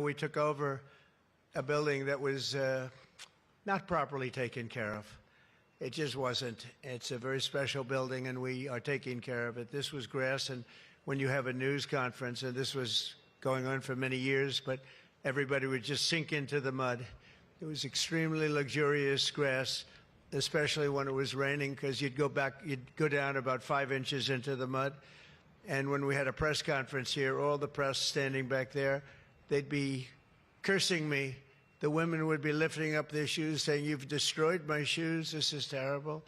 We took over a building that was not properly taken care of. It just wasn't. It's a very special building, and we are taking care of it. This was grass, and when you have a news conference, and this was going on for many years, but everybody would just sink into the mud. It was extremely luxurious grass, especially when it was raining, because you'd go down about 5 inches into the mud. And when we had a press conference here, all the press standing back there, they'd be cursing me. The women would be lifting up their shoes, saying, "You've destroyed my shoes. This is terrible."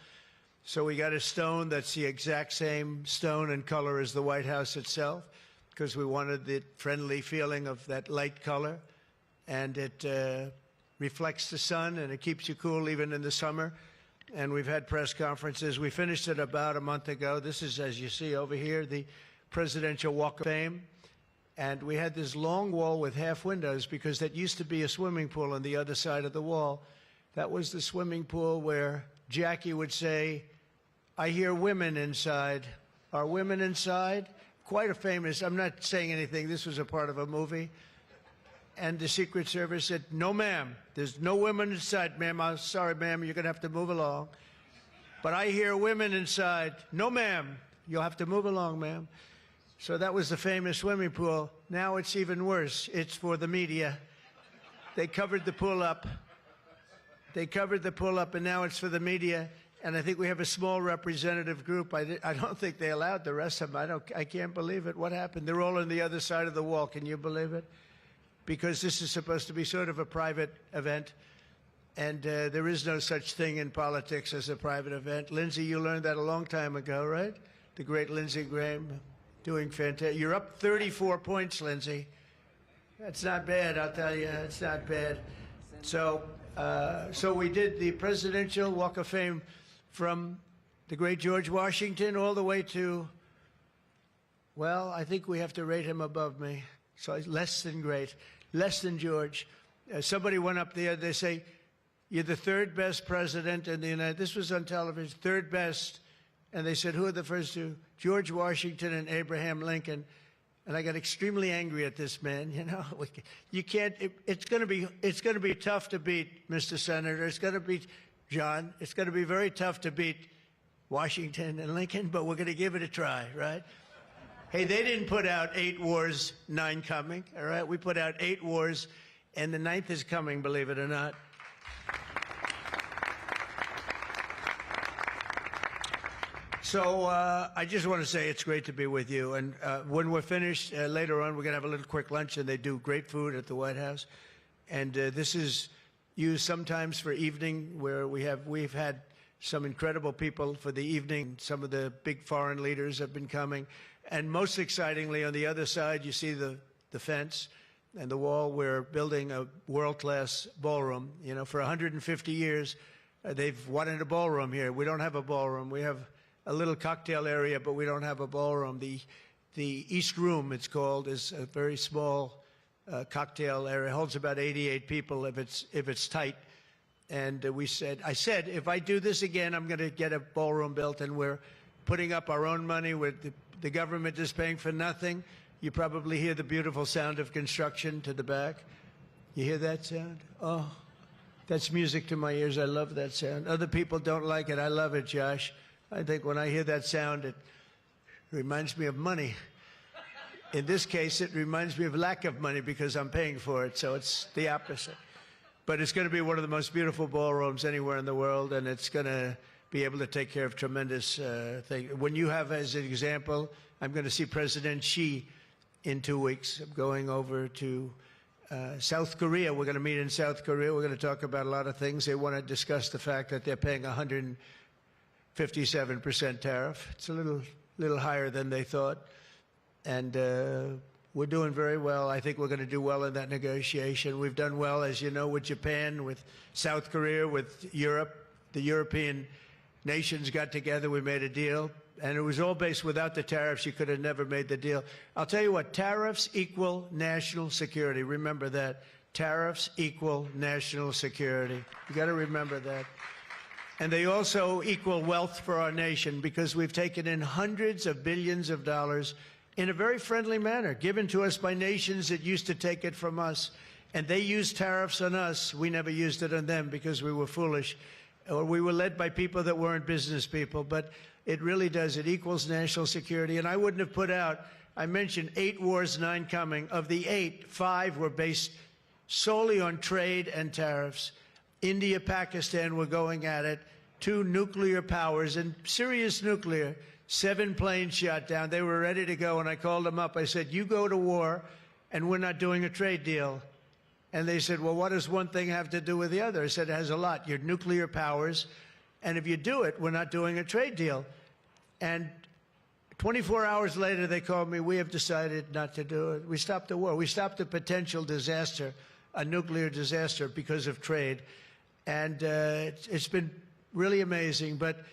So we got a stone that's the exact same stone and color as the White House itself, because we wanted the friendly feeling of that light color. And it reflects the sun, and it keeps you cool even in the summer. And we've had press conferences. We finished it about a month ago. This is, as you see over here, the Presidential Walk of Fame. And we had this long wall with half windows because that used to be a swimming pool on the other side of the wall. That was the swimming pool where Jackie would say, "I hear women inside." Are women inside? Quite a famous, I'm not saying anything, this was a part of a movie. And the Secret Service said, "No, ma'am, there's no women inside, ma'am. I'm sorry, ma'am, you're going to have to move along. But I hear women inside." "No, ma'am, you'll have to move along, ma'am." So that was the famous swimming pool. Now it's even worse. It's for the media. They covered the pool up. They covered the pool up, and now it's for the media. And I think we have a small representative group. I don't think they allowed the rest of them. I can't believe it. What happened? They're all on the other side of the wall. Can you believe it? Because this is supposed to be sort of a private event. And there is no such thing in politics as a private event. Lindsey, you learned that a long time ago, right? The great Lindsey Graham. Doing fantastic. You're up 34 points, Lindsey. That's not bad, I'll tell you. It's not bad. So we did the Presidential Walk of Fame from the great George Washington all the way to, well, I think we have to rate him above me. So less than great, less than George. Somebody went up there, they say, "You're the third best president in the United States." This was on television, third best. And they said, "Who are the first two?" "George Washington and Abraham Lincoln." And I got extremely angry at this man. You know, you can't. It's going to be tough to beat, Mr. Senator. It's going to be, John. It's going to be very tough to beat Washington and Lincoln, but we're going to give it a try, right? Hey, they didn't put out 8 wars, 9 coming. All right, we put out 8 wars, and the 9th is coming. Believe it or not. So I just want to say it's great to be with you. And when we're finished, later on, we're going to have a little quick lunch, and they do great food at the White House. And this is used sometimes for evening, where we've had some incredible people for the evening. Some of the big foreign leaders have been coming. And most excitingly, on the other side, you see the fence and the wall. We're building a world-class ballroom. You know, for 150 years, they've wanted a ballroom here. We don't have a ballroom. We have a little cocktail area, but we don't have a ballroom. The East Room, it's called, is a very small cocktail area. It holds about 88 people if it's tight. And I said, if I do this again, I'm going to get a ballroom built, and we're putting up our own money. With the government is paying for nothing. You probably hear the beautiful sound of construction to the back. You hear that sound? Oh, that's music to my ears. I love that sound. Other people don't like it. I love it, Josh. I think when I hear that sound, it reminds me of money. In this case, it reminds me of lack of money because I'm paying for it, so it's the opposite. But it's going to be one of the most beautiful ballrooms anywhere in the world, and it's going to be able to take care of tremendous things. When you have, as an example, I'm going to see President Xi in 2 weeks. I'm going over to South Korea. We're going to meet in South Korea. We're going to talk about a lot of things. They want to discuss the fact that they're paying 157% tariff. It's a little higher than they thought. And we're doing very well. I think we're going to do well in that negotiation. We've done well, as you know, with Japan, with South Korea, with Europe. The European nations got together. We made a deal. And it was all based without the tariffs. You could have never made the deal. I'll tell you what, tariffs equal national security. Remember that. Tariffs equal national security. You got to remember that. And they also equal wealth for our nation, because we've taken in hundreds of billions of dollars in a very friendly manner, given to us by nations that used to take it from us. And they used tariffs on us. We never used it on them because we were foolish, or we were led by people that weren't business people. But it really does. It equals national security. And I wouldn't have put out, I mentioned 8 wars, 9 coming. Of the 8, 5 were based solely on trade and tariffs. India, Pakistan were going at it. 2 nuclear powers, and serious nuclear. 7 planes shot down. They were ready to go, and I called them up. I said, you go to war, and we're not doing a trade deal. And they said, well, what does one thing have to do with the other? I said, it has a lot. You're nuclear powers, and if you do it, we're not doing a trade deal. And 24 hours later, they called me, we have decided not to do it. We stopped the war. We stopped a potential disaster, a nuclear disaster, because of trade. And it's been really amazing. But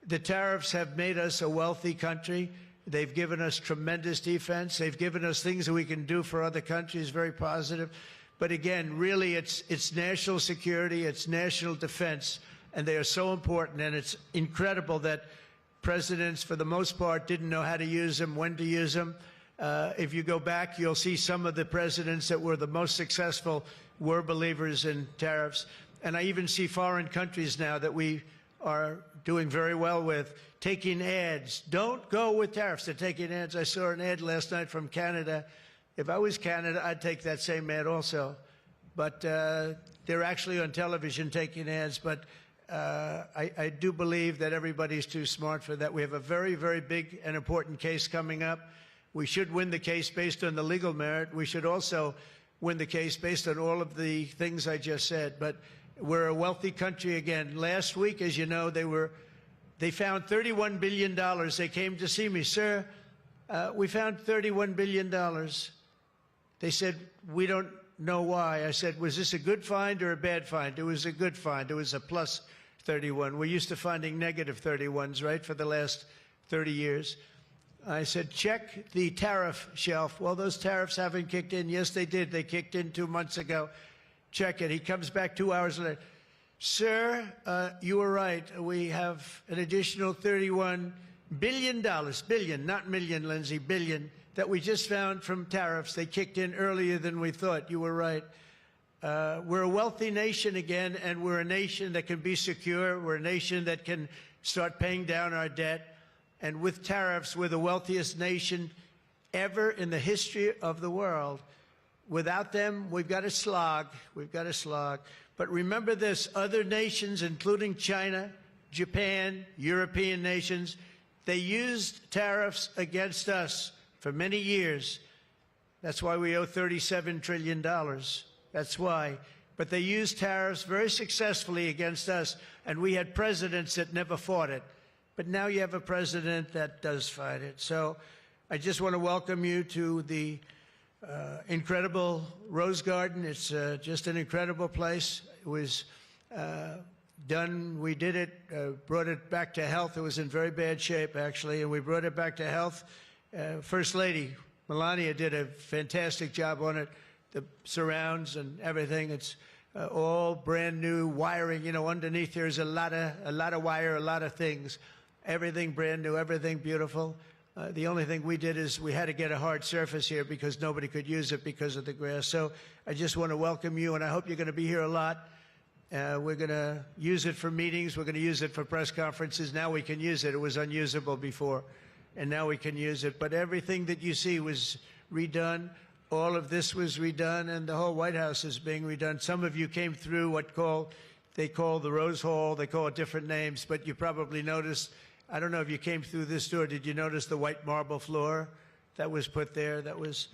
the tariffs have made us a wealthy country. They've given us tremendous defense. They've given us things that we can do for other countries, very positive. But again, really, it's national security, it's national defense, and they are so important. And it's incredible that presidents, for the most part, didn't know how to use them, when to use them. If you go back, you'll see some of the presidents that were the most successful were believers in tariffs. And I even see foreign countries now that we are doing very well with taking ads. Don't go with tariffs. They're taking ads. I saw an ad last night from Canada. If I was Canada, I'd take that same ad also. But they're actually on television taking ads. But I do believe that everybody's too smart for that. We have a very, very big and important case coming up. We should win the case based on the legal merit. We should also win the case based on all of the things I just said. But we're a wealthy country again. Last week, as you know, they found $31 billion. They came to see me, sir. We found $31 billion. They said, we don't know why. I said, was this a good find or a bad find? It was a good find. It was a plus 31. We're used to finding negative 31s, right, for the last 30 years. I said, check the tariff shelf. Well, those tariffs haven't kicked in. Yes, they did. They kicked in 2 months ago. Check it. He comes back 2 hours later. Sir, you were right. We have an additional $31 billion, billion, not million, Lindsay, billion, that we just found from tariffs. They kicked in earlier than we thought. You were right. We're a wealthy nation again, and we're a nation that can be secure. We're a nation that can start paying down our debt. And with tariffs, we're the wealthiest nation ever in the history of the world. Without them, we've got to slog. We've got to slog. But remember this, other nations, including China, Japan, European nations, they used tariffs against us for many years. That's why we owe $37 trillion. That's why. But they used tariffs very successfully against us, and we had presidents that never fought it. But now you have a president that does fight it. So I just want to welcome you to the incredible Rose Garden. It's just an incredible place. It was done, we did it, brought it back to health. It was in very bad shape, actually, and we brought it back to health. First Lady Melania did a fantastic job on it. The surrounds and everything, it's all brand new wiring. You know, underneath there's a lot of wire, a lot of things. Everything brand new, everything beautiful. The only thing we did is we had to get a hard surface here because nobody could use it because of the grass. So I just want to welcome you, and I hope you're going to be here a lot. We're going to use it for meetings. We're going to use it for press conferences. Now we can use it. It was unusable before, and now we can use it. But everything that you see was redone. All of this was redone, and the whole White House is being redone. Some of you came through what they call the Rose Hall. They call it different names, but you probably noticed, I don't know if you came through this door, did you notice the white marble floor that was put there? That was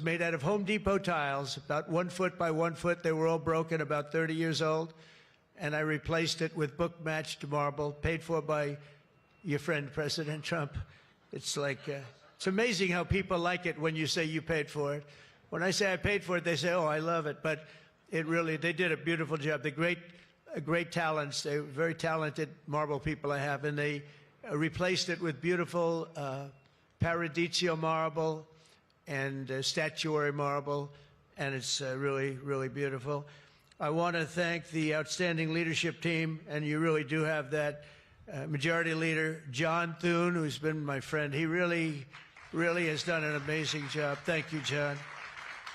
made out of Home Depot tiles, about 1 foot by 1 foot. They were all broken, about 30 years old. And I replaced it with book-matched marble, paid for by your friend, President Trump. It's like, it's amazing how people like it when you say you paid for it. When I say I paid for it, they say, oh, I love it. But it really, they did a beautiful job. They're great talents. They're very talented marble people I have. And they replaced it with beautiful Paradiso marble and statuary marble. And it's really, really beautiful. I want to thank the outstanding leadership team, and you really do have that. Majority Leader John Thune, who's been my friend, he really really has done an amazing job. Thank you, John.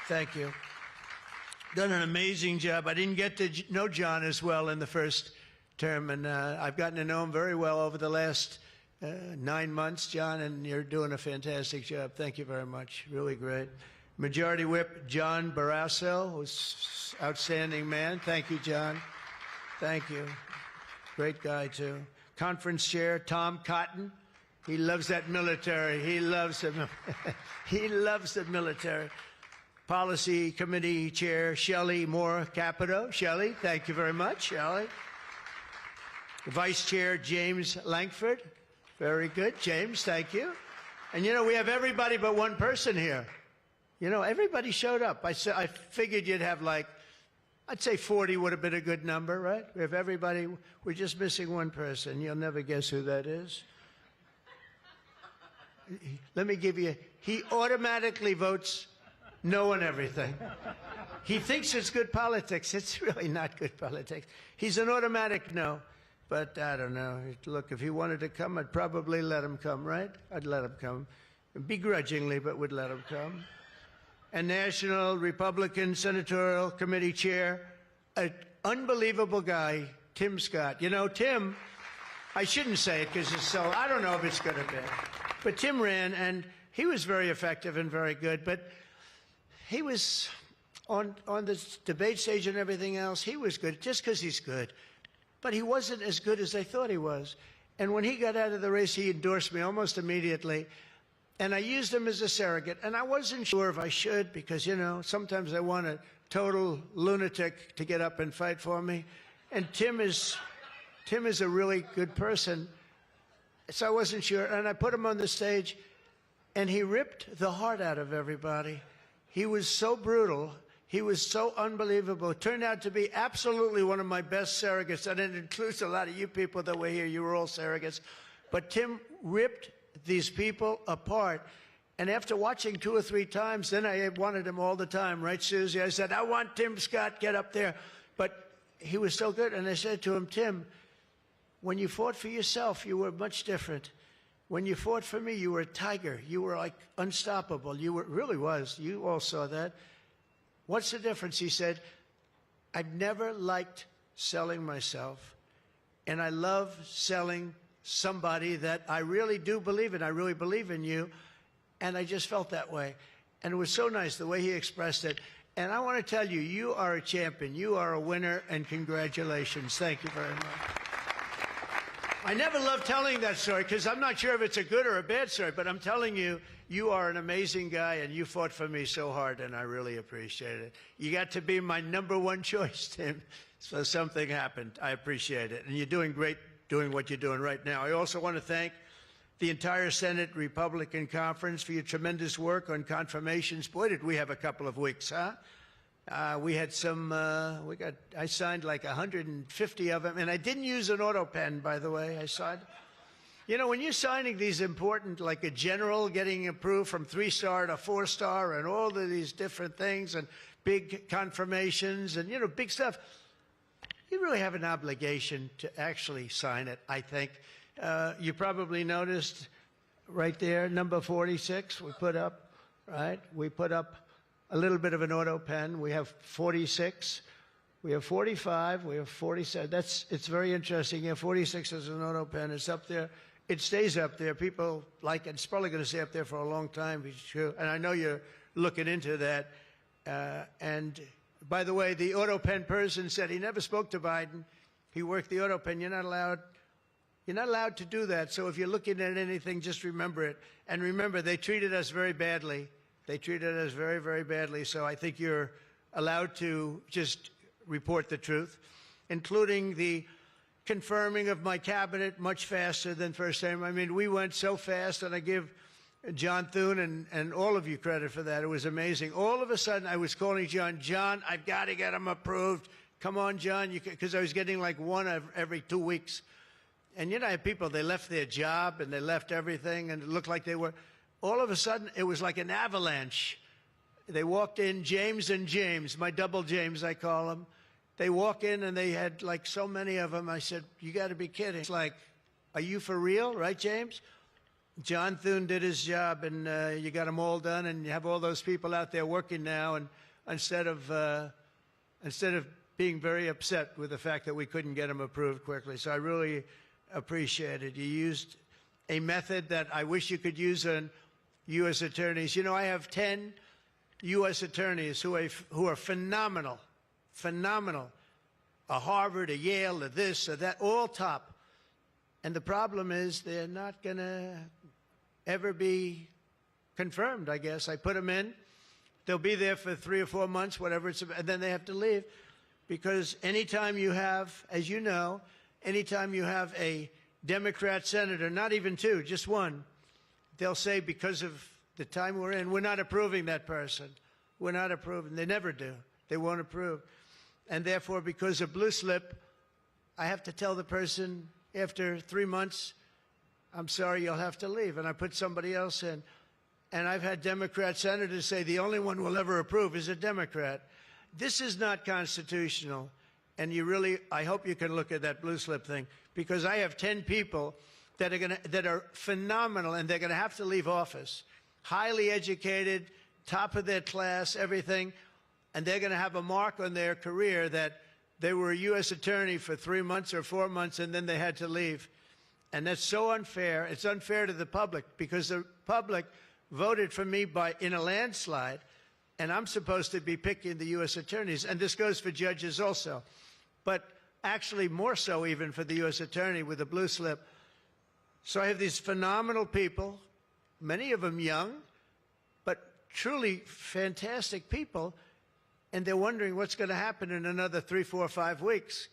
Thank you. Done an amazing job. I didn't get to know John as well in the first term, and I've gotten to know him very well over the last 9 months, John, and you're doing a fantastic job. Thank you very much. Really great. Majority Whip John Barrasso, who's outstanding man. Thank you, John. Thank you. Great guy, too. Conference Chair Tom Cotton. He loves that military. He loves the, he loves the military. Policy Committee Chair Shelley Moore Capito. Shelley, thank you very much, Shelley. Vice Chair James Langford. Very good. James, thank you. And, you know, we have everybody but one person here. You know, everybody showed up. I figured you'd have like, I'd say 40 would have been a good number, right? We have everybody. We're just missing one person. You'll never guess who that is. Let me give you, he automatically votes no on everything. He thinks it's good politics. It's really not good politics. He's an automatic no. But I don't know. Look, if he wanted to come, I'd probably let him come, right? I'd let him come. Begrudgingly, but would let him come. And National Republican Senatorial Committee Chair, an unbelievable guy, Tim Scott. You know, Tim, I shouldn't say it because it's so, I don't know if it's good or bad. But Tim ran, and he was very effective and very good. But he was on the debate stage and everything else, he was good just because he's good. But he wasn't as good as they thought he was. And when he got out of the race, he endorsed me almost immediately. And I used him as a surrogate. And I wasn't sure if I should because, you know, sometimes I want a total lunatic to get up and fight for me. And Tim is a really good person. So I wasn't sure. And I put him on the stage, and he ripped the heart out of everybody. He was so brutal. He was so unbelievable. It turned out to be absolutely one of my best surrogates, and it includes a lot of you people that were here. You were all surrogates. But Tim ripped these people apart. And after watching 2 or 3 times, then I wanted him all the time, right, Susie? I said, I want Tim Scott, get up there. But he was so good, and I said to him, Tim, when you fought for yourself, you were much different. When you fought for me, you were a tiger. You were like unstoppable. You were, really was. You all saw that. What's the difference? He said, I've never liked selling myself, and I love selling somebody that I really do believe in. I really believe in you, and I just felt that way. And it was so nice the way he expressed it. And I want to tell you, you are a champion. You are a winner, and congratulations. Thank you very much. I never love telling that story because I'm not sure if it's a good or a bad story, but I'm telling you, you are an amazing guy, and you fought for me so hard, and I really appreciate it. You got to be my #1 choice, Tim, so something happened. I appreciate it. And you're doing great doing what you're doing right now. I also want to thank the entire Senate Republican Conference for your tremendous work on confirmations. Boy, did we have a couple of weeks, huh? We had some, I signed like 150 of them, and I didn't use an auto pen, by the way. I signed. You know, when you're signing these important, like a general getting approved from 3-star to 4-star and all of these different things and big confirmations and, you know, big stuff, you really have an obligation to actually sign it, I think. You probably noticed right there, number 46, we put up, right? We put up a little bit of an auto pen. We have 46, we have 45, we have 47. It's very interesting. Yeah, 46 is an auto pen. It's up there. It stays up there. People like it. It's probably going to stay up there for a long time. And I know you're looking into that. And by the way, the auto pen person said he never spoke to Biden. He worked the auto pen. You're not allowed to do that. So if you're looking at anything, just remember it. And remember, they treated us very badly. They treated us very, very badly. So I think you're allowed to just report the truth, including the confirming of my cabinet much faster than first time. I mean, we went so fast, and I give John Thune and all of you credit for that. It was amazing. All of a sudden, I was calling John, I've got to get him approved. Come on, John, because I was getting like one every 2 weeks. And, you know, I have people, they left their job, and they left everything, and it looked like they were. All of a sudden, it was like an avalanche. They walked in, James and James, my double James, I call them. They walk in, and they had like so many of them. I said, you got to be kidding. It's like, are you for real, right, James? John Thune did his job, and you got them all done, and you have all those people out there working now, and instead of being very upset with the fact that we couldn't get them approved quickly. So I really appreciate it. You used a method that I wish you could use on U.S. attorneys. You know, I have 10 U.S. attorneys who are phenomenal, phenomenal. A Harvard, a Yale, a this, a that, all top. And the problem is they're not going to ever be confirmed, I guess. I put them in. They'll be there for 3 or 4 months, whatever it's, and then they have to leave. Because anytime you have, as you know, anytime you have a Democrat senator, not even two, just one, they'll say because of the time we're in, we're not approving that person. We're not approving. They never do. They won't approve. And therefore, because of blue slip, I have to tell the person after 3 months, I'm sorry, you'll have to leave. And I put somebody else in. And I've had Democrat senators say the only one we'll ever approve is a Democrat. This is not constitutional. And you really, I hope you can look at that blue slip thing, because I have 10 people that are phenomenal, and they're going to have to leave office. Highly educated, top of their class, everything. And they're going to have a mark on their career that they were a U.S. attorney for 3 months or 4 months, and then they had to leave. And that's so unfair. It's unfair to the public, because the public voted for me in a landslide, and I'm supposed to be picking the U.S. attorneys. And this goes for judges also. But actually more so even for the U.S. attorney with the blue slip. So I have these phenomenal people, many of them young, but truly fantastic people, and they're wondering what's going to happen in another 3, 4, 5 weeks.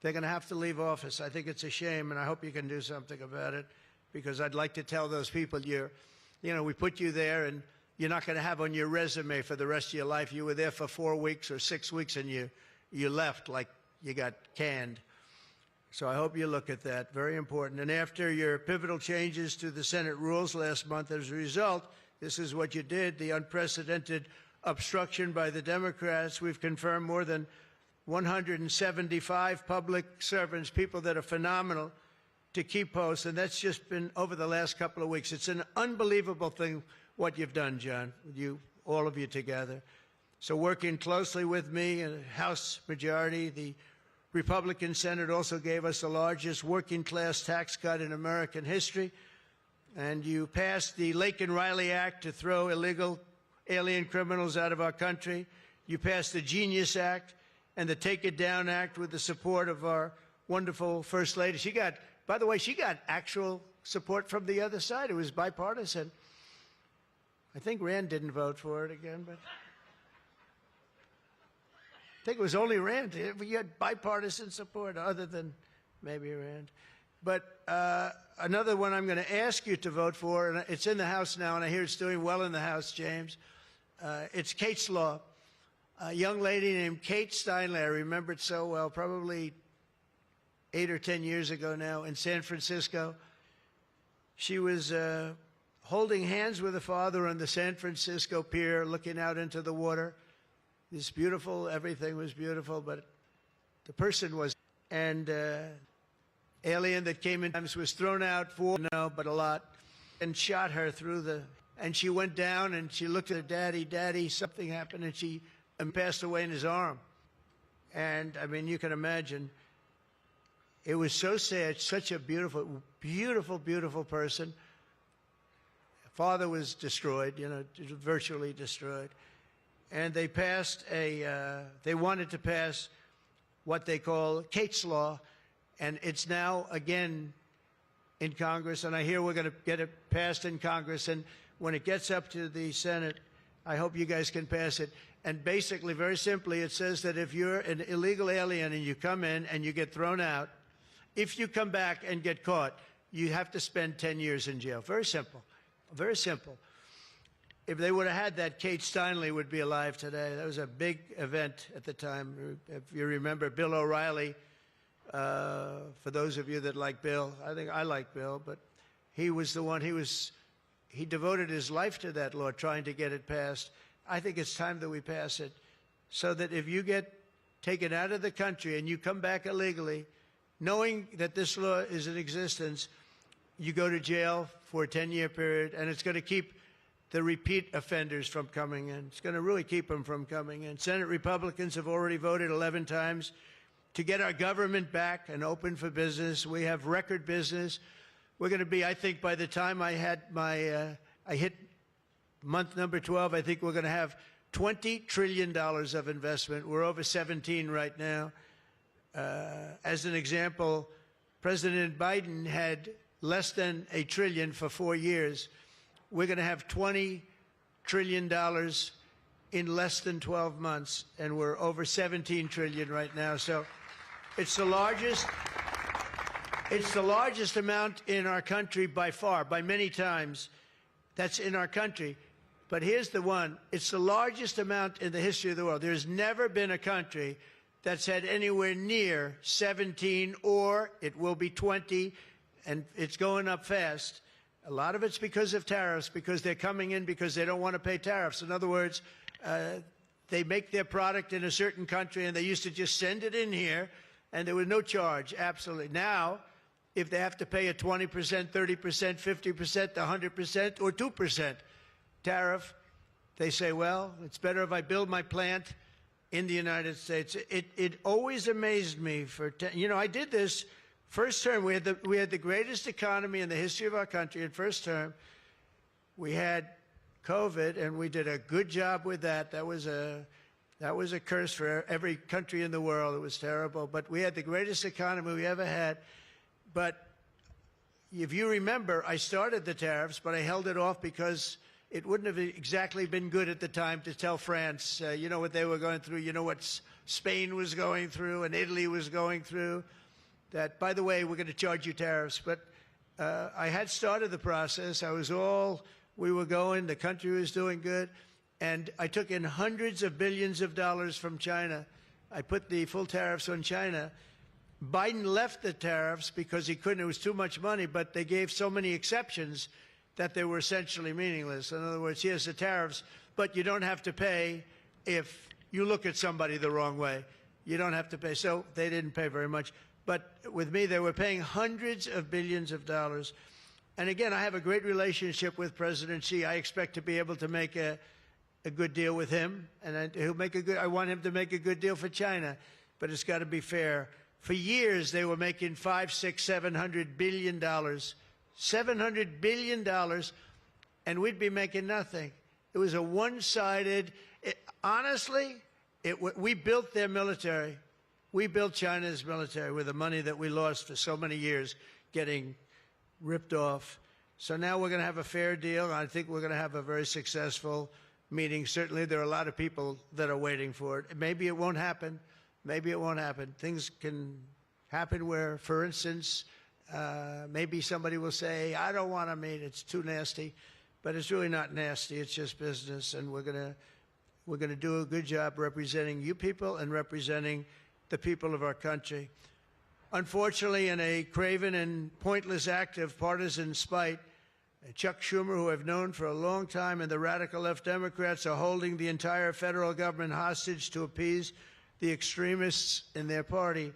They're going to have to leave office. I think it's a shame, and I hope you can do something about it, because I'd like to tell those people, you know, we put you there, and you're not going to have on your resume for the rest of your life, you were there for 4 weeks or 6 weeks, and you left like you got canned. So I hope you look at that. Very important. And after your pivotal changes to the Senate rules last month, as a result, this is what you did, the unprecedented obstruction by the Democrats. We've confirmed more than 175 public servants, people that are phenomenal, to keep posts. And that's just been over the last couple of weeks. It's an unbelievable thing what you've done, John, all of you together. So working closely with me and House majority, the Republican Senate also gave us the largest working class tax cut in American history. And you passed the Lake and Riley Act to throw illegal alien criminals out of our country. You passed the Genius Act and the Take It Down Act with the support of our wonderful First Lady. She got, by the way, she got actual support from the other side. It was bipartisan. I think Rand didn't vote for it again, but I think it was only Rand. You had bipartisan support other than maybe Rand. But another one I'm going to ask you to vote for, and it's in the House now, and I hear it's doing well in the House, James. It's Kate's Law. A young lady named Kate Steinle, I remember it so well, probably 8 or 10 years ago now in San Francisco. She was holding hands with her father on the San Francisco pier, looking out into the water. This beautiful, everything was beautiful, but the person was, and alien that came in was thrown out for, no, but a lot, and shot her through the, and she went down and she looked at her daddy, daddy, something happened, and she passed away in his arm. And I mean, you can imagine, it was so sad, such a beautiful, beautiful, beautiful person. Father was destroyed, you know, virtually destroyed. And they passed they wanted to pass what they call Kate's Law, and it's now again in Congress, and I hear we're going to get it passed in Congress, and when it gets up to the Senate, I hope you guys can pass it. And basically, very simply, it says that if you're an illegal alien and you come in and you get thrown out, if you come back and get caught, you have to spend 10 years in jail. Very simple. Very simple. If they would have had that, Kate Steinle would be alive today. That was a big event at the time. If you remember, Bill O'Reilly, for those of you that like Bill, I think I like Bill, but he was the one, he devoted his life to that law, trying to get it passed. I think it's time that we pass it so that if you get taken out of the country and you come back illegally, knowing that this law is in existence, you go to jail for a 10-year period, and it's going to keep the repeat offenders from coming in. It's going to really keep them from coming in. Senate Republicans have already voted 11 times to get our government back and open for business. We have record business. We're going to be, I think, by the time I hit month number 12, I think we're going to have $20 trillion of investment. We're over 17 right now. As an example, President Biden had less than $1 trillion for 4 years. We're going to have $20 trillion in less than 12 months, and we're over 17 trillion right now. So it's the largest amount in our country by far, by many times. That's in our country. But here's the one. It's the largest amount in the history of the world. There's never been a country that's had anywhere near 17, or it will be 20, and it's going up fast. A lot of it's because of tariffs, because they're coming in because they don't want to pay tariffs. In other words, they make their product in a certain country, and they used to just send it in here, and there was no charge, absolutely. Now, if they have to pay a 20%, 30%, 50%, 100%, or 2% tariff, they say, well, it's better if I build my plant in the United States. It always amazed me I did this first term. We had the greatest economy in the history of our country in first term. We had COVID, and we did a good job with that. That was a curse for every country in the world. It was terrible. But we had the greatest economy we ever had. But if you remember, I started the tariffs, but I held it off because it wouldn't have exactly been good at the time to tell France, you know what they were going through, you know what Spain was going through and Italy was going through, that, by the way, we're going to charge you tariffs. But I had started the process. We were going, the country was doing good, and I took in hundreds of billions of dollars from China. I put the full tariffs on China. Biden left the tariffs because he couldn't, it was too much money, but they gave so many exceptions that they were essentially meaningless. In other words, here's the tariffs, but you don't have to pay if you look at somebody the wrong way. You don't have to pay. So they didn't pay very much. But with me, they were paying hundreds of billions of dollars. And again, I have a great relationship with President Xi. I expect to be able to make a good deal with him, and I want him to make a good deal for China, but it's got to be fair. For years, they were making $500, $600, $700 billion. $700 billion, and we'd be making nothing. It was a one-sided, honestly, we built their military. We built China's military with the money that we lost for so many years getting ripped off. So now we're going to have a fair deal. I think we're going to have a very successful meeting. Certainly there are a lot of people that are waiting for it. Maybe it won't happen. Maybe it won't happen. Things can happen where, for instance, maybe somebody will say, I don't want to meet, it's too nasty. But it's really not nasty, it's just business, and we're gonna do a good job representing you people and representing the people of our country. Unfortunately, in a craven and pointless act of partisan spite, Chuck Schumer, who I've known for a long time, and the radical left Democrats are holding the entire federal government hostage to appease the extremists in their party.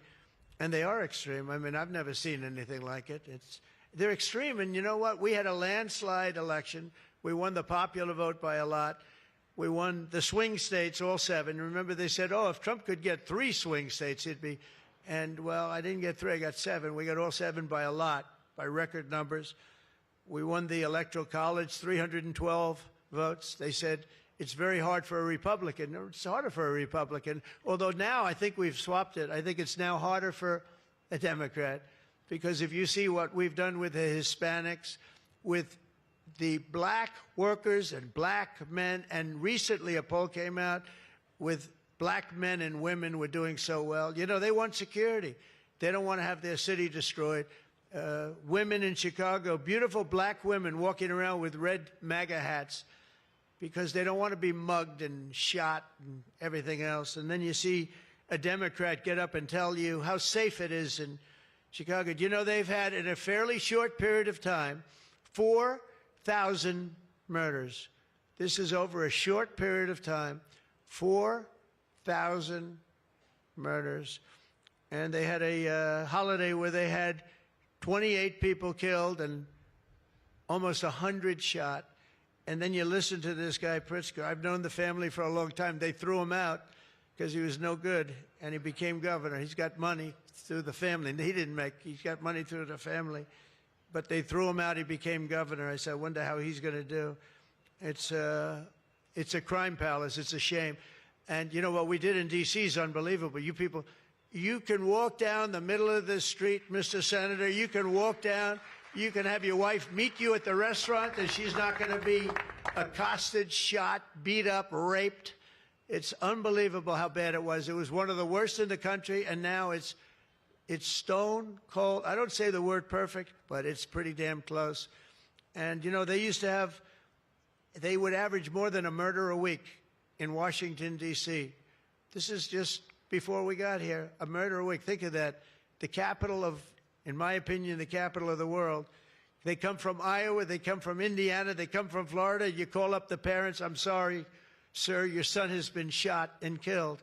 And they are extreme. I mean, I've never seen anything like it. They're extreme, and you know what? We had a landslide election. We won the popular vote by a lot. We won the swing states, all 7. Remember, they said, oh, if Trump could get 3 swing states, he'd be. And, well, I didn't get 3, I got 7. We got all 7 by a lot, by record numbers. We won the Electoral College, 312 votes. They said, it's very hard for a Republican. It's harder for a Republican, although now I think we've swapped it. I think it's now harder for a Democrat, because if you see what we've done with the Hispanics, with the black workers and black men, and recently a poll came out with black men and women were doing so well. You know, they want security. They don't want to have their city destroyed. Women in Chicago, beautiful black women walking around with red MAGA hats, because they don't want to be mugged and shot and everything else. And then you see a Democrat get up and tell you how safe it is in Chicago. Do you know they've had, in a fairly short period of time, 4,000 murders. This is over a short period of time, 4,000 murders. And they had a holiday where they had 28 people killed and almost 100 shot. And then you listen to this guy, Pritzker. I've known the family for a long time. They threw him out because he was no good, and he became governor. He's got money through the family. He's got money through the family. But they threw him out. He became governor. I said, I wonder how he's going to do. It's a crime palace. It's a shame. And you know what we did in D.C. is unbelievable. You people, you can walk down the middle of the street, Mr. Senator. You can walk down. You can have your wife meet you at the restaurant, and she's not going to be accosted, shot, beat up, raped. It's unbelievable how bad it was. It was one of the worst in the country, and now it's stone cold. I don't say the word perfect, but it's pretty damn close. And, you know, they would average more than a murder a week in Washington, D.C. This is just before we got here, a murder a week. Think of that. The capital of, in my opinion, the capital of the world. They come from Iowa, they come from Indiana, they come from Florida. You call up the parents, I'm sorry, sir, your son has been shot and killed.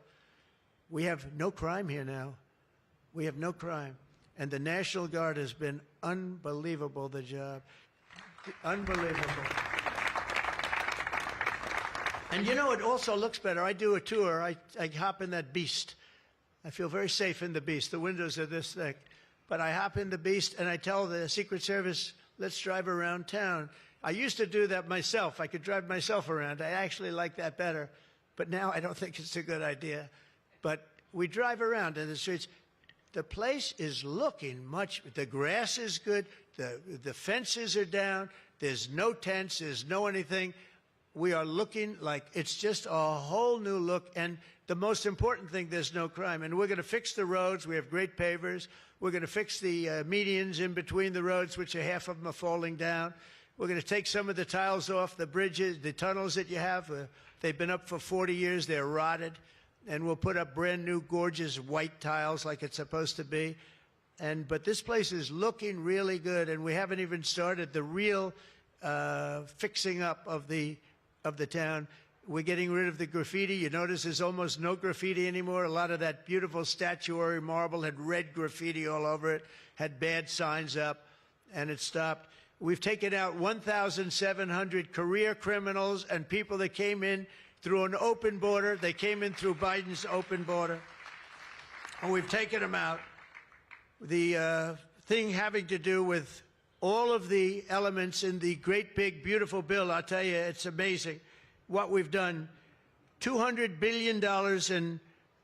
We have no crime here now. We have no crime. And the National Guard has been unbelievable, the job. Unbelievable. And you know, it also looks better. I do a tour. I hop in that beast. I feel very safe in the beast. The windows are this thick. But I hop in the beast, and I tell the Secret Service, let's drive around town. I used to do that myself. I could drive myself around. I actually like that better. But now I don't think it's a good idea. But we drive around in the streets. The place is looking much, the grass is good, the fences are down, there's no tents, there's no anything. We are looking like it's just a whole new look. And the most important thing, there's no crime. And we're going to fix the roads. We have great pavers. We're going to fix the medians in between the roads, which are half of them are falling down. We're going to take some of the tiles off the bridges, the tunnels that you have. They've been up for 40 years. They're rotted. And we'll put up brand new, gorgeous white tiles like it's supposed to be. But this place is looking really good. And we haven't even started the real fixing up of the town. We're getting rid of the graffiti. You notice there's almost no graffiti anymore. A lot of that beautiful statuary marble had red graffiti all over it, had bad signs up, and it stopped. We've taken out 1,700 career criminals and people that came in through an open border. They came in through Biden's open border, and we've taken them out. The thing having to do with all of the elements in the great, big, beautiful bill, I'll tell you, it's amazing what we've done. $200 billion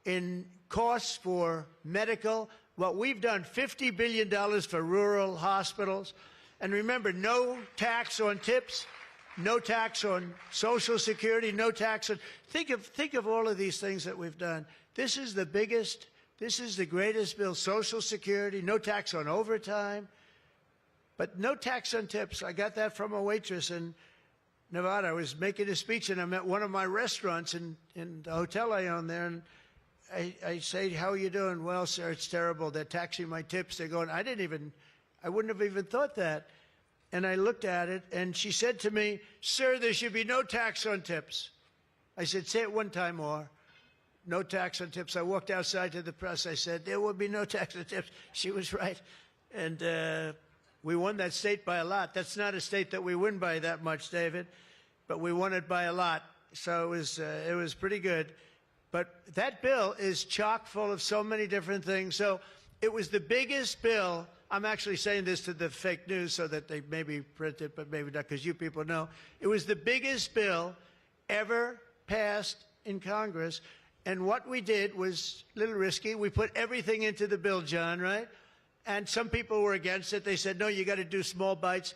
in costs for medical. What we've done, $50 billion for rural hospitals. And remember, no tax on tips, no tax on Social Security, no tax on... Think of all of these things that we've done. This is the biggest, this is the greatest bill. Social Security, no tax on overtime. But no tax on tips. I got that from a waitress in Nevada. I was making a speech, and I'm at one of my restaurants in the hotel I own there, and I say, how are you doing? Well, sir, it's terrible. They're taxing my tips. They're going, I wouldn't have even thought that. And I looked at it, and she said to me, sir, there should be no tax on tips. I said, say it one time more. No tax on tips. I walked outside to the press. I said, there will be no tax on tips. She was right. And we won that state by a lot. That's not a state that we win by that much, David, but we won it by a lot. So it was pretty good. But that bill is chock full of so many different things. So it was the biggest bill. I'm actually saying this to the fake news so that they maybe print it, but maybe not, because you people know. It was the biggest bill ever passed in Congress. And what we did was a little risky. We put everything into the bill, John, right? And some people were against it. They said, no, you got to do small bites.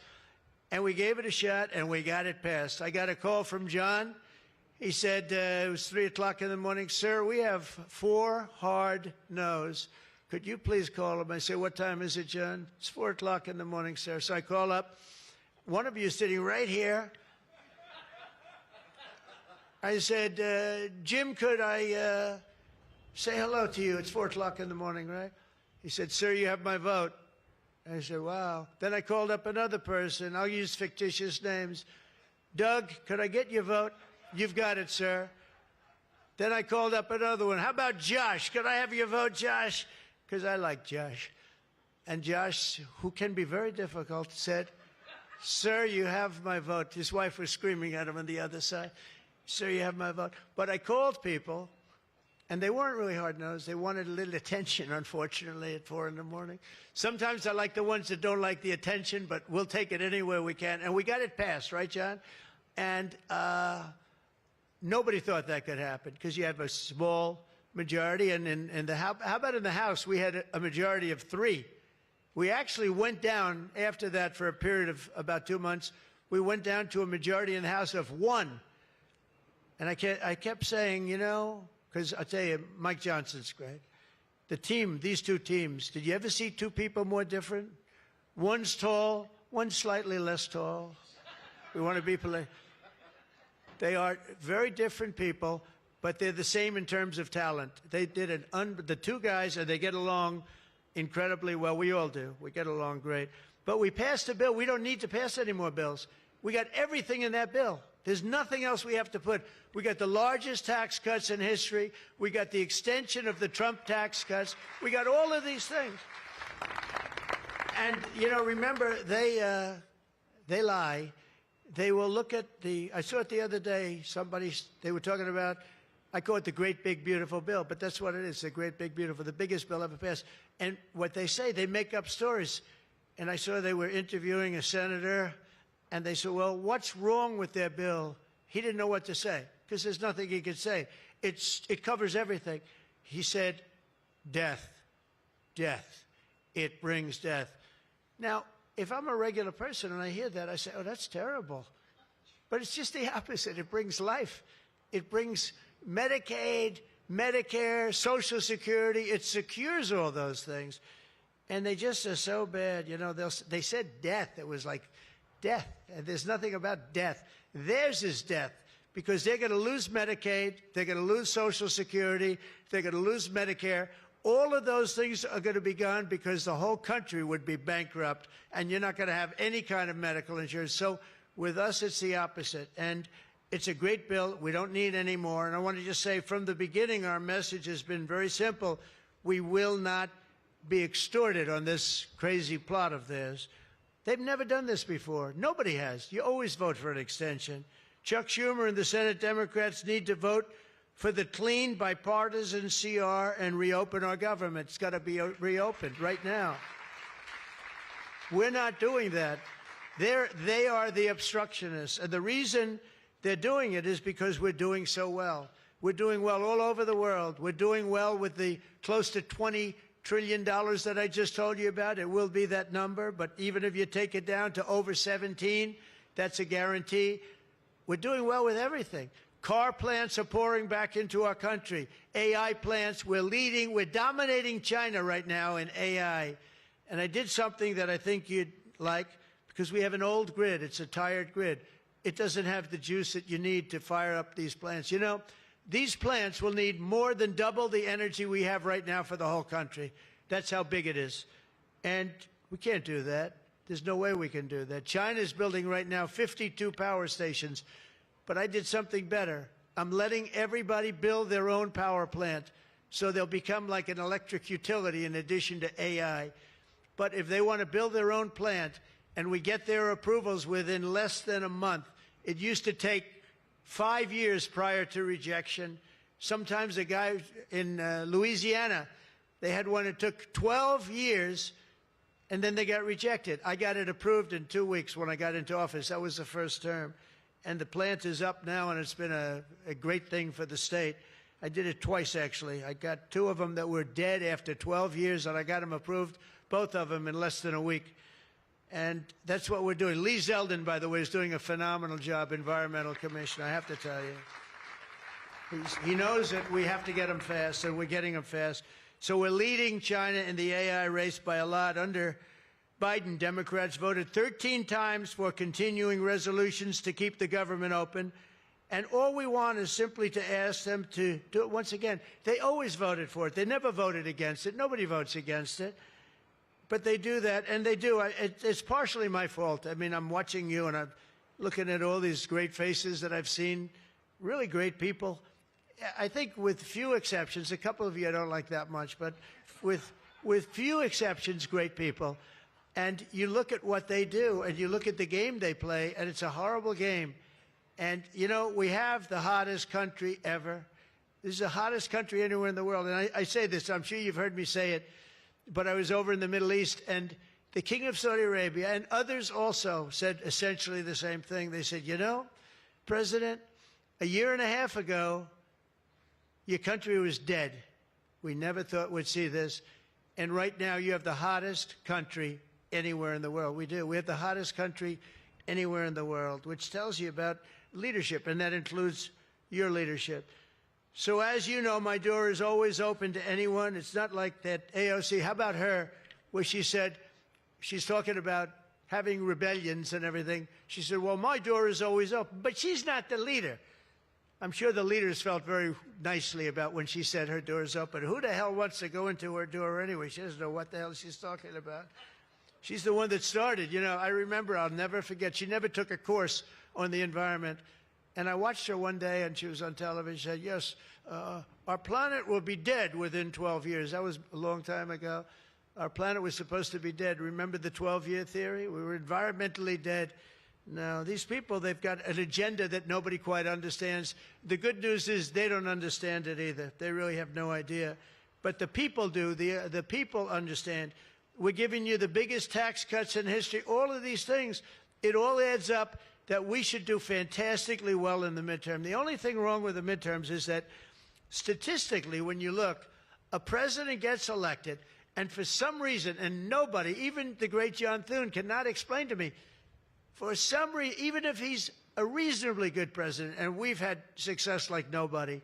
And we gave it a shot, and we got it passed. I got a call from John. He said, it was 3 o'clock in the morning. Sir, we have 4 hard no's. Could you please call him? I say, what time is it, John? It's 4 o'clock in the morning, sir. So I call up. One of you is sitting right here. I said, Jim, could I say hello to you? It's 4 o'clock in the morning, right? He said, sir, you have my vote. I said, wow. Then I called up another person. I'll use fictitious names. Doug, could I get your vote? You've got it, sir. Then I called up another one. How about Josh? Could I have your vote, Josh? Because I like Josh. And Josh, who can be very difficult, said, Sir, you have my vote. His wife was screaming at him on the other side. Sir, you have my vote. But I called people, and they weren't really hard-nosed. They wanted a little attention, unfortunately, at 4 in the morning. Sometimes I like the ones that don't like the attention, but we'll take it anywhere we can. And we got it passed, right, John? And nobody thought that could happen because you have a small majority. And in the how about in the House, we had a majority of 3. We actually went down after that for a period of about 2 months. We went down to a majority in the House of 1. And I kept saying, you know, because I'll tell you, Mike Johnson's great. The team, these 2 teams, did you ever see 2 people more different? One's tall, one's slightly less tall. We want to be polite. They are very different people, but they're the same in terms of talent. They did the 2 guys, and they get along incredibly well. We all do. We get along great. But we passed a bill. We don't need to pass any more bills. We got everything in that bill. There's nothing else we have to put. We got the largest tax cuts in history. We got the extension of the Trump tax cuts. We got all of these things. And, you know, remember, they lie. They will look at I saw it the other day, they were talking about, I call it the great big beautiful bill, but that's what it is, the great big beautiful, the biggest bill ever passed. And what they say, they make up stories. And I saw they were interviewing a senator, and they said, well, what's wrong with their bill? He didn't know what to say, because there's nothing he could say. It covers everything. He said, death, death. It brings death. Now, if I'm a regular person and I hear that, I say, oh, that's terrible. But it's just the opposite. It brings life. It brings Medicaid, Medicare, Social Security. It secures all those things. And they just are so bad. You know, they said death. It was like death. And there's nothing about death. Theirs is death because they're going to lose Medicaid. They're going to lose Social Security. They're going to lose Medicare. All of those things are going to be gone because the whole country would be bankrupt, and you're not going to have any kind of medical insurance. So with us, it's the opposite. And it's a great bill. We don't need any more. And I want to just say from the beginning, our message has been very simple. We will not be extorted on this crazy plot of theirs. They've never done this before. Nobody has. You always vote for an extension. Chuck Schumer and the Senate Democrats need to vote for the clean, bipartisan CR and reopen our government. It's got to be reopened right now. We're not doing that. They are the obstructionists. And the reason they're doing it is because we're doing so well. We're doing well all over the world. We're doing well with the close to $20 trillion that I just told you about. It will be that number, but even if you take it down to over 17, that's a guarantee. We're doing well with everything. Car plants are pouring back into our country. AI plants, we're leading, we're dominating China right now in AI. And I did something that I think you'd like, because we have an old grid. It's a tired grid. It doesn't have the juice that you need to fire up these plants. You know, these plants will need more than double the energy we have right now for the whole country. That's how big it is. And we can't do that. There's no way we can do that. China's building right now 52 power stations. But I did something better. I'm letting everybody build their own power plant so they'll become like an electric utility in addition to AI. But if they want to build their own plant and we get their approvals within less than a month, it used to take 5 years prior to rejection. Sometimes a guy in Louisiana, they had one that took 12 years and then they got rejected. I got it approved in 2 weeks when I got into office. That was the first term. And the plant is up now, and it's been a great thing for the state. I did it twice, actually. I got 2 of them that were dead after 12 years, and I got them approved, both of them in less than a week. And that's what we're doing. Lee Zeldin, by the way, is doing a phenomenal job, Environmental Commissioner, I have to tell you. He knows that we have to get them fast, and we're getting them fast. So we're leading China in the AI race by a lot. Under Biden, Democrats voted 13 times for continuing resolutions to keep the government open. And all we want is simply to ask them to do it once again. They always voted for it. They never voted against it. Nobody votes against it. But they do that, and they do. It's partially my fault. I mean, I'm watching you, and I'm looking at all these great faces that I've seen, really great people. I think with few exceptions, a couple of you I don't like that much, but with few exceptions, great people. And you look at what they do, and you look at the game they play, and it's a horrible game. And, you know, we have the hottest country ever. This is the hottest country anywhere in the world. And I say this, I'm sure you've heard me say it, but I was over in the Middle East, and the King of Saudi Arabia and others also said essentially the same thing. They said, you know, President, a year and a half ago, your country was dead. We never thought we'd see this. And right now, you have the hottest country anywhere in the world. We do. We have the hottest country anywhere in the world, which tells you about leadership, and that includes your leadership. So as you know, my door is always open to anyone. It's not like that AOC. How about her, where she said, she's talking about having rebellions and everything. She said, well, my door is always open. But she's not the leader. I'm sure the leaders felt very nicely about when she said her door is open. Who the hell wants to go into her door anyway? She doesn't know what the hell she's talking about. She's the one that started. You know, I remember, I'll never forget, she never took a course on the environment. And I watched her one day, and she was on television. She said, yes, our planet will be dead within 12 years. That was a long time ago. Our planet was supposed to be dead. Remember the 12-year theory? We were environmentally dead. Now, these people, they've got an agenda that nobody quite understands. The good news is they don't understand it either. They really have no idea. But the people do. The people understand. We're giving you the biggest tax cuts in history. All of these things, it all adds up that we should do fantastically well in the midterm. The only thing wrong with the midterms is that statistically, when you look, a president gets elected, and for some reason, and nobody, even the great John Thune, cannot explain to me, for some reason, even if he's a reasonably good president, and we've had success like nobody,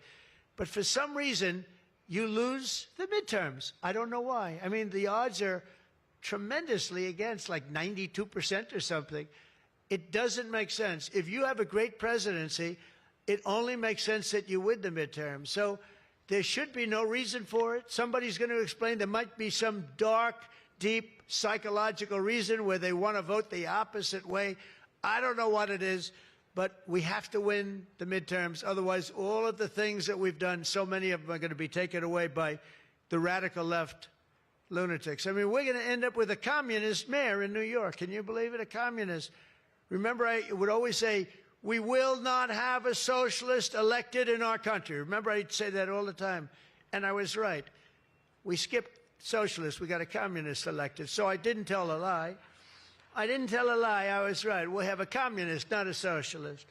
but for some reason, you lose the midterms. I don't know why. I mean, the odds are tremendously against, like 92% or something. It doesn't make sense. If you have a great presidency, it only makes sense that you win the midterm. So there should be no reason for it. Somebody's going to explain there might be some dark, deep psychological reason where they want to vote the opposite way. I don't know what it is, but we have to win the midterms. Otherwise, all of the things that we've done, so many of them are going to be taken away by the radical left lunatics. I mean, we're going to end up with a communist mayor in New York. Can you believe it? A communist. Remember, I would always say, we will not have a socialist elected in our country. Remember, I'd say that all the time. And I was right. We skipped socialists. We got a communist elected. So I didn't tell a lie. I didn't tell a lie. I was right. We'll have a communist, not a socialist.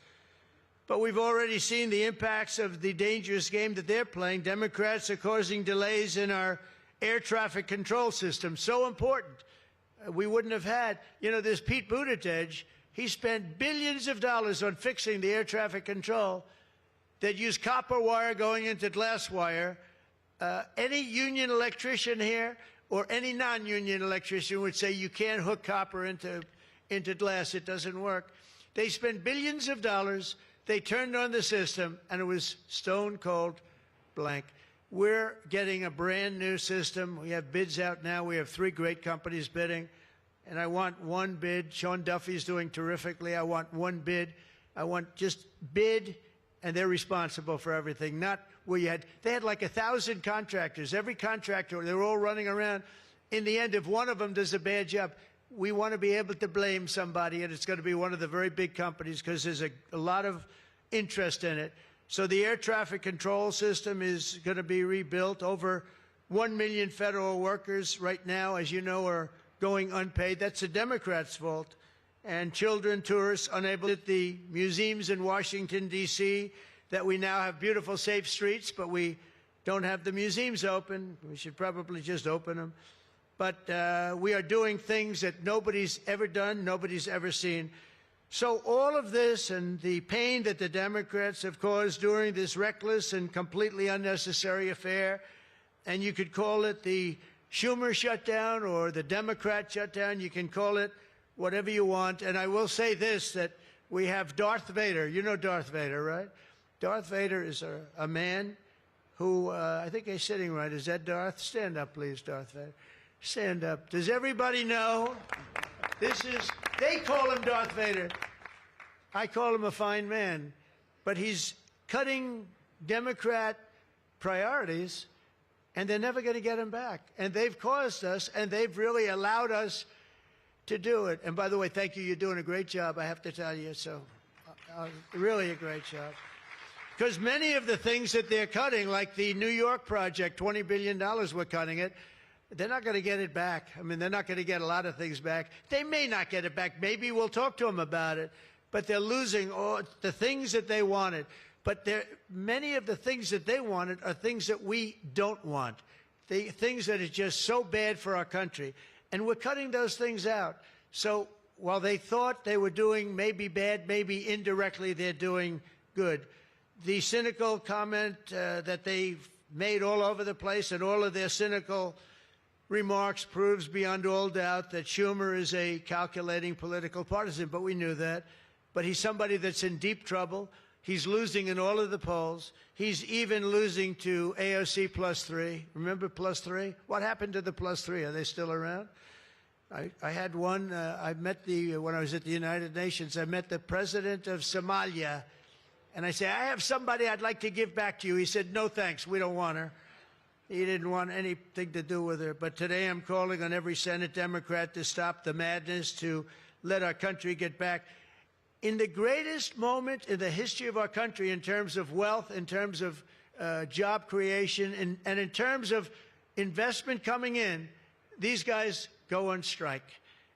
But we've already seen the impacts of the dangerous game that they're playing. Democrats are causing delays in our air traffic control system. So important. We wouldn't have had, you know, there's Pete Buttigieg. He spent billions of dollars on fixing the air traffic control that used copper wire going into glass wire. Any union electrician here or any non-union electrician would say you can't hook copper into glass. It doesn't work. They spent billions of dollars. They turned on the system, and it was stone cold blank. We're getting a brand new system. We have bids out now. We have 3 great companies bidding. And I want one bid. Sean Duffy's doing terrifically. I want one bid. I want just bid, and they're responsible for everything. Not where they had like 1,000 contractors. Every contractor, they were all running around. In the end, if one of them does a bad job, we want to be able to blame somebody, and it's going to be one of the very big companies because there's a lot of interest in it. So the air traffic control system is going to be rebuilt. Over 1 million federal workers right now, as you know, are going unpaid. That's the Democrats' fault. And children, tourists, unable at the museums in Washington, D.C., that we now have beautiful, safe streets, but we don't have the museums open. We should probably just open them. But we are doing things that nobody's ever done, nobody's ever seen. So all of this and the pain that the Democrats have caused during this reckless and completely unnecessary affair, and you could call it the Schumer shutdown or the Democrat shutdown. You can call it whatever you want. And I will say this, that we have Darth Vader. You know Darth Vader, right? Darth Vader is a man who, I think he's sitting right. Is that Darth? Stand up, please, Darth Vader. Stand up. Does everybody know? They call him Darth Vader. I call him a fine man. But he's cutting Democrat priorities, and they're never going to get him back. And they've caused us, and they've really allowed us to do it. And by the way, thank you. You're doing a great job, I have to tell you. So really a great job. Because many of the things that they're cutting, like the New York project, $20 billion we're cutting it, they're not going to get it back. I mean, they're not going to get a lot of things back. They may not get it back. Maybe we'll talk to them about it. But they're losing all the things that they wanted. But many of the things that they wanted are things that we don't want, things that are just so bad for our country. And we're cutting those things out. So while they thought they were doing maybe bad, maybe indirectly they're doing good. The cynical comment that they've made all over the place, and all of their cynical remarks proves beyond all doubt that Schumer is a calculating political partisan. But we knew that. But he's somebody that's in deep trouble. He's losing in all of the polls. He's even losing to AOC +3. Remember +3? What happened to the +3? Are they still around? I had one. I met when I was at the United Nations, I met the president of Somalia. And I said, I have somebody I'd like to give back to you. He said, no, thanks. We don't want her. He didn't want anything to do with her. But today I'm calling on every Senate Democrat to stop the madness, to let our country get back. In the greatest moment in the history of our country in terms of wealth, in terms of job creation, and in terms of investment coming in, these guys go on strike.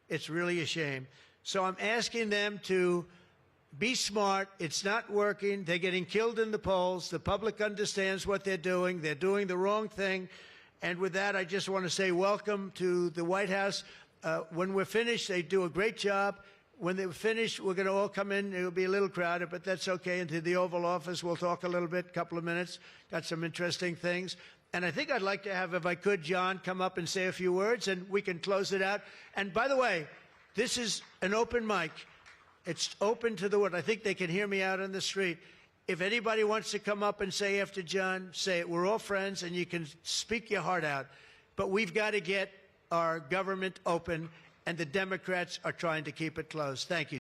It's really a shame. So I'm asking them to be smart. It's not working. They're getting killed in the polls. The public understands what they're doing. They're doing the wrong thing. And with that, I just want to say welcome to the White House. When we're finished, they do a great job. When they're finished, we're going to all come in. It'll be a little crowded, but that's okay. Into the Oval Office, we'll talk a little bit, a couple of minutes. Got some interesting things. And I think I'd like to have, if I could, John come up and say a few words, and we can close it out. And by the way, this is an open mic. It's open to the world. I think they can hear me out on the street. If anybody wants to come up and say after John, say it. We're all friends, and you can speak your heart out. But we've got to get our government open, and the Democrats are trying to keep it closed. Thank you.